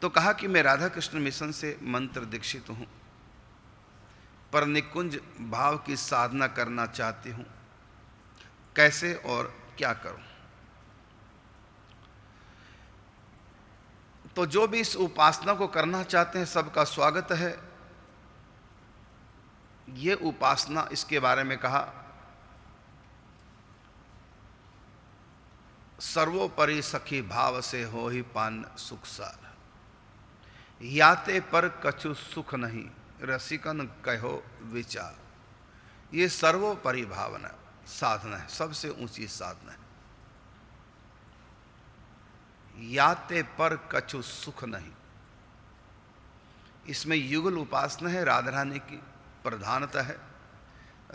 तो कहा कि मैं राधा कृष्ण मिशन से मंत्र दीक्षित हूं, पर निकुंज भाव की साधना करना चाहती हूं, कैसे और क्या करूं। तो जो भी इस उपासना को करना चाहते हैं सबका स्वागत है। ये उपासना, इसके बारे में कहा, सर्वोपरि सखी भाव से हो ही पान सुख सार, याते पर कछु सुख नहीं, रसिकन कहो विचार। ये सर्वोपरि भावना साधना है, सबसे ऊंची साधना है। याते पर कछु सुख नहीं, इसमें युगल उपासना है, राधा रानी की प्रधानता है।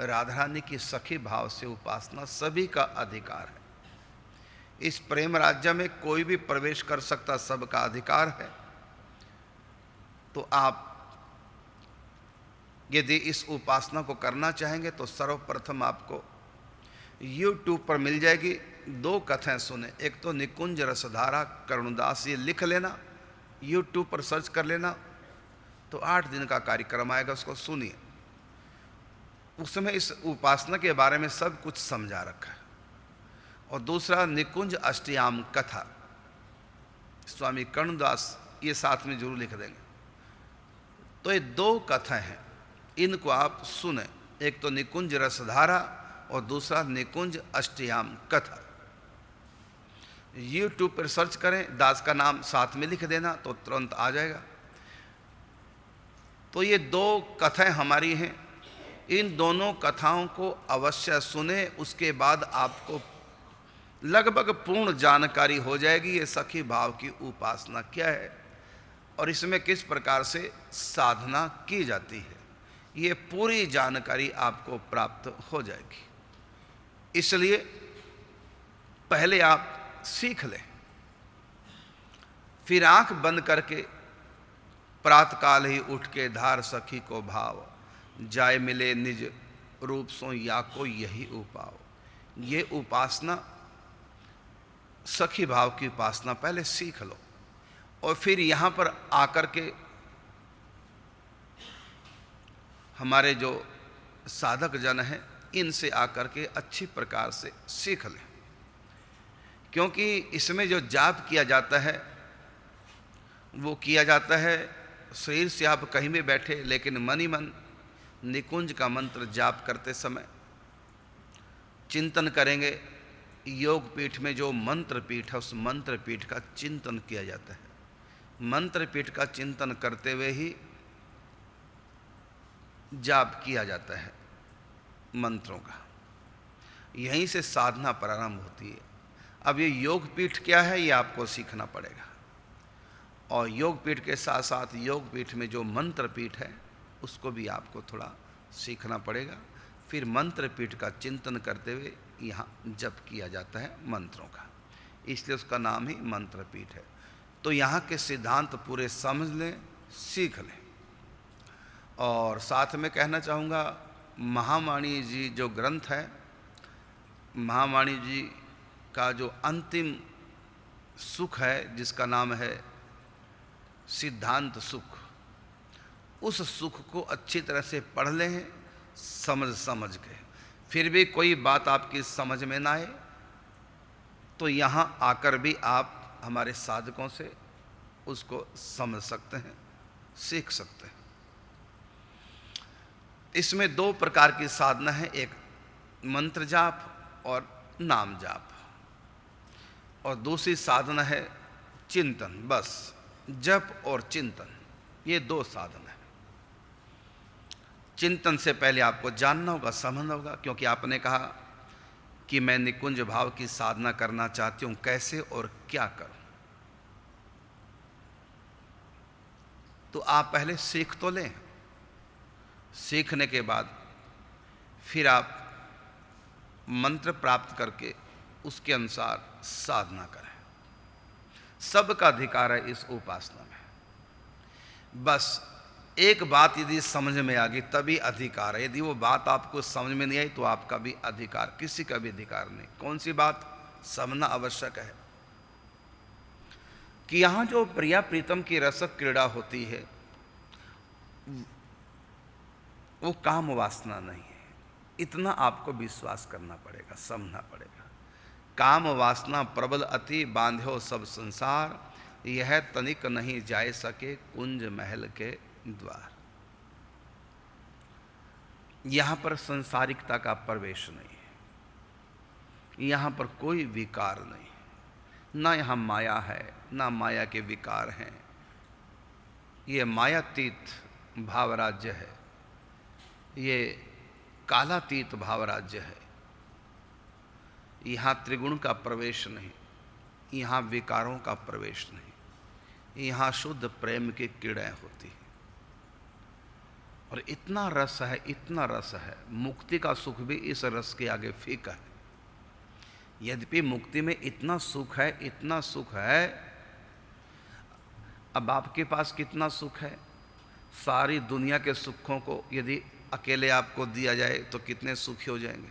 राधा रानी की सखी भाव से उपासना सभी का अधिकार है। इस प्रेम राज्य में कोई भी प्रवेश कर सकता, सबका अधिकार है। तो आप यदि इस उपासना को करना चाहेंगे तो सर्वप्रथम आपको YouTube पर मिल जाएगी 2 कथाएं सुने। एक तो निकुंज रसधारा करुणदास, ये लिख लेना, YouTube पर सर्च कर लेना, तो 8 दिन का कार्यक्रम आएगा, उसको सुनिए। उसमें इस उपासना के बारे में सब कुछ समझा रखा है। और दूसरा निकुंज अष्टयाम कथा, स्वामी करुणदास, ये साथ में जरूर लिख देंगे। तो ये 2 कथाएं हैं, इनको आप सुने। एक तो निकुंज रसधारा और दूसरा निकुंज अष्टयाम कथा। YouTube पर सर्च करें, दास का नाम साथ में लिख देना तो तुरंत आ जाएगा। तो ये 2 कथाएं हमारी हैं, इन दोनों कथाओं को अवश्य सुने। उसके बाद आपको लगभग पूर्ण जानकारी हो जाएगी ये सखी भाव की उपासना क्या है और इसमें किस प्रकार से साधना की जाती है। ये पूरी जानकारी आपको प्राप्त हो जाएगी। इसलिए पहले आप सीख लें, फिर आंख बंद करके प्रातकाल ही उठ के धार सखी को भाव, जाय मिले निज रूप सो या को यही उपाव। ये उपासना, सखी भाव की उपासना पहले सीख लो और फिर यहाँ पर आकर के हमारे जो साधक जन हैं इनसे आकर के अच्छी प्रकार से सीख लें। क्योंकि इसमें जो जाप किया जाता है वो किया जाता है शरीर से आप कहीं भी बैठे, लेकिन मन ही मन निकुंज का मंत्र जाप करते समय चिंतन करेंगे। योग पीठ में जो मंत्र पीठ है उस मंत्र पीठ का चिंतन किया जाता है। मंत्र पीठ का चिंतन करते हुए ही जाप किया जाता है मंत्रों का। यहीं से साधना प्रारंभ होती है। अब ये योग पीठ क्या है ये आपको सीखना पड़ेगा। और योग पीठ के साथ साथ योग पीठ में जो मंत्र पीठ है उसको भी आपको थोड़ा सीखना पड़ेगा। फिर मंत्र पीठ का चिंतन करते हुए यहाँ जप किया जाता है मंत्रों का, इसलिए उसका नाम ही मंत्र पीठ है। तो यहाँ के सिद्धांत पूरे समझ लें, सीख लें। और साथ में कहना चाहूँगा, महावाणी जी जो ग्रंथ है, महावाणी जी का जो अंतिम सुख है जिसका नाम है सिद्धांत सुख, उस सुख को अच्छी तरह से पढ़ लें समझ के। फिर भी कोई बात आपकी समझ में ना आए तो यहाँ आकर भी आप हमारे साधकों से उसको समझ सकते हैं, सीख सकते हैं। इसमें 2 प्रकार की साधना है, एक मंत्र जाप और नाम जाप, और दूसरी साधना है चिंतन। बस जप और चिंतन, ये 2 साधना है। चिंतन से पहले आपको जानना होगा, समझना होगा, क्योंकि आपने कहा कि मैं निकुंज भाव की साधना करना चाहती हूं, कैसे और क्या करूं। तो आप पहले सीख तो लें, सीखने के बाद फिर आप मंत्र प्राप्त करके उसके अनुसार साधना करें। सबका अधिकार है इस उपासना में। बस एक बात यदि समझ में आ गई तभी अधिकार है। यदि वो बात आपको समझ में नहीं आई तो आपका भी अधिकार, किसी का भी अधिकार नहीं। कौन सी बात? समझना आवश्यक है कि यहाँ जो प्रिया प्रीतम की रसक क्रीड़ा होती है वो काम वासना नहीं है। इतना आपको विश्वास करना पड़ेगा, समझना पड़ेगा। काम वासना प्रबल अति बांध्यो सब संसार, यह तनिक नहीं जाए सके कुंज महल के द्वार। यहाँ पर संसारिकता का प्रवेश नहीं है, यहाँ पर कोई विकार नहीं है, ना यहाँ माया है ना माया के विकार हैं। ये मायातीत भावराज्य है, ये कालातीत भावराज्य है। यहाँ त्रिगुण का प्रवेश नहीं, यहाँ विकारों का प्रवेश नहीं, यहाँ शुद्ध प्रेम की किरणें होती हैं। और इतना रस है, इतना रस है, मुक्ति का सुख भी इस रस के आगे फीका है। यद्यपि मुक्ति में इतना सुख है, इतना सुख है। अब आपके पास कितना सुख है? सारी दुनिया के सुखों को यदि अकेले आपको दिया जाए तो कितने सुखी हो जाएंगे।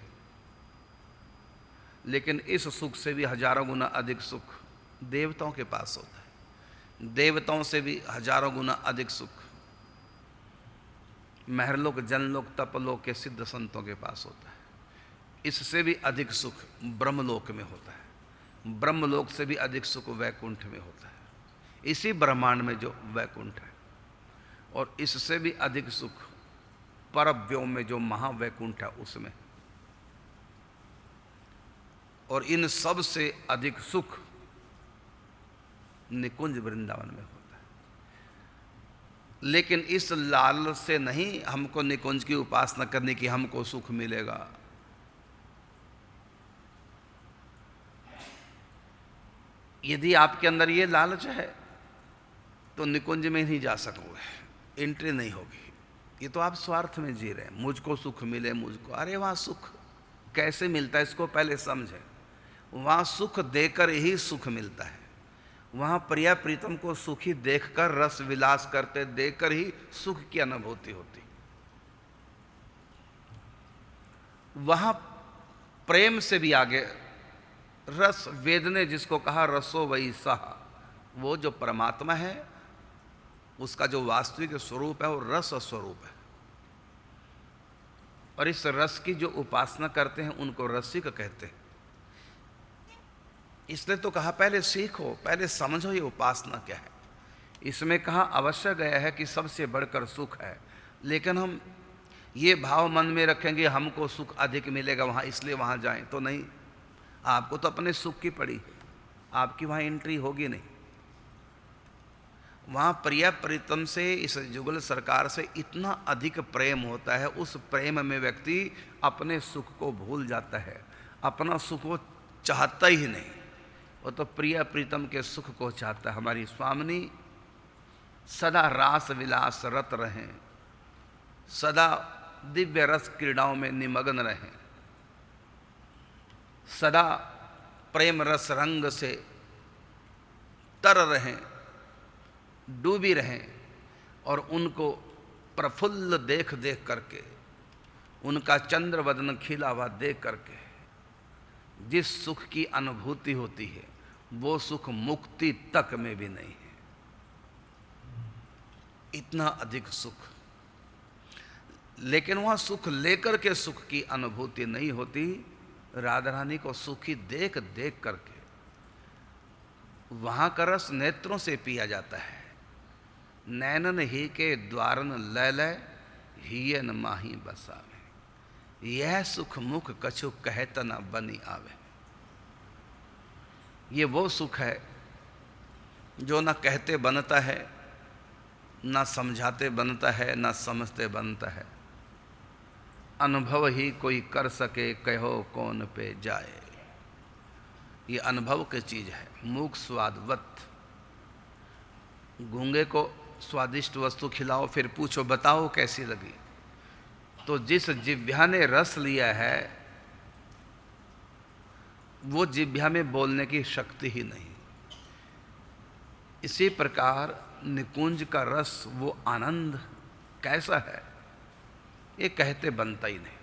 लेकिन इस सुख से भी हजारों गुना अधिक सुख देवताओं के पास होता है, देवताओं से भी हजारों गुना अधिक सुख महरलोक, जनलोक, तपलोक के सिद्ध संतों के पास होता है। इससे भी अधिक सुख ब्रह्मलोक में होता है, ब्रह्मलोक से भी अधिक सुख वैकुंठ में होता है, इसी ब्रह्मांड में जो वैकुंठ है। और इससे भी अधिक सुख परव्योम में जो महावैकुंठ है उसमें। और इन सब से अधिक सुख निकुंज वृंदावन में होता है। लेकिन इस लाल से नहीं हमको निकुंज की उपासना करने की हमको सुख मिलेगा। यदि आपके अंदर ये लालच है तो निकुंज में नहीं जा सकोगे, एंट्री नहीं होगी। ये तो आप स्वार्थ में जी रहे हैं, मुझको सुख मिले, मुझको। अरे वहाँ सुख कैसे मिलता है इसको पहले समझें। वहाँ सुख देकर ही सुख मिलता है। वहाँ प्रिया प्रीतम को सुखी देखकर, रस विलास करते देखकर ही सुख की अनुभूति होती। वहाँ प्रेम से भी आगे रस, वेद ने जिसको कहा रसो वही सहा, वो जो परमात्मा है उसका जो वास्तविक स्वरूप है वो रस स्वरूप है। और इस रस की जो उपासना करते हैं उनको रसिक कहते हैं। इसलिए तो कहा पहले सीखो, पहले समझो ये उपासना क्या है। इसमें कहा अवश्य गया है कि सबसे बढ़कर सुख है। लेकिन हम ये भाव मन में रखेंगे हमको सुख अधिक मिलेगा वहाँ, इसलिए वहाँ जाएं, तो नहीं। आपको तो अपने सुख की पड़ी, आपकी वहाँ एंट्री होगी नहीं। वहाँ प्रिया प्रीतम से, इस जुगल सरकार से इतना अधिक प्रेम होता है। उस प्रेम में व्यक्ति अपने सुख को भूल जाता है, अपना सुख वो चाहता ही नहीं, वो तो प्रिया प्रीतम के सुख को चाहता है। हमारी स्वामिनी सदा रास विलास रत रहें, सदा दिव्य रस क्रीड़ाओं में निमग्न रहें, सदा प्रेम रस रंग से तर रहें, डूबी रहें। और उनको प्रफुल्ल देख देख करके, उनका चंद्र वदन खिला हुआ देख करके जिस सुख की अनुभूति होती है वो सुख मुक्ति तक में भी नहीं है। इतना अधिक सुख। लेकिन वहाँ सुख लेकर के सुख की अनुभूति नहीं होती। राधा रानी को सुखी देख देख करके वहाँ का रस नेत्रों से पिया जाता है। नैनन ही के द्वारन लय लय, हियन माही बसावे, यह सुख मुख कछु कहत न बनी आवे। ये वो सुख है जो ना कहते बनता है, ना समझाते बनता है, ना समझते बनता है। अनुभव ही कोई कर सके, कहो कौन पे जाए। ये अनुभव की चीज है। मूक स्वादवत। गूंगे को स्वादिष्ट वस्तु खिलाओ, फिर पूछो बताओ कैसी लगी। तो जिस जिह्वा ने रस लिया है वो जिह्वा में बोलने की शक्ति ही नहीं। इसी प्रकार निकुंज का रस, वो आनंद कैसा है ये कहते बनता ही नहीं।